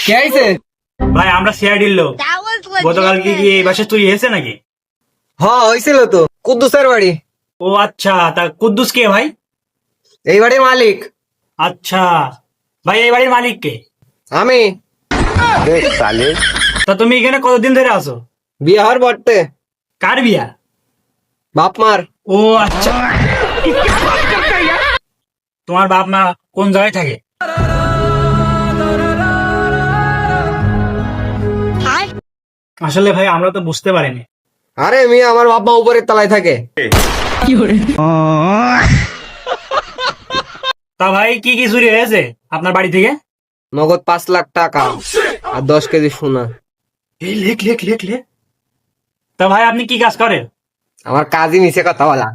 কে আইছে? ভাই আমরা সিআইডির লোক। গতকালকে কি এই বাসে চুরি হয়েছে নাকি? হয়েছিল তো, কুদ্দুসের বাড়ি। ও আচ্ছা, তা কুদ্দুস কে ভাই? এই বাড়ির মালিক আচ্ছা ভাই, এই বাড়ির মালিক কে? আমি। তা তুমি এখানে কতদিন ধরে আছো? বিয়ে হওয়ার পড়তে কার বিয়া? বাপ মার। ও আচ্ছা, তোমার বাপ মা কোন জায়গায় থাকে? আসলে ভাই আমরা তো বুঝতে পারিনি। আরে মেয়ে, আমার বাপ মা উপরের তলায় থাকে। তা ভাই কি কি চুরি হয়েছে আপনার বাড়ি থেকে? নগদ 5 লাখ টাকা আর 10 কেজি সোনা। এই লেখ লেখ লেখ লেখ। তা ভাই আপনি কি কাজ করেন? আমার কাজই মিশে কথা বলা।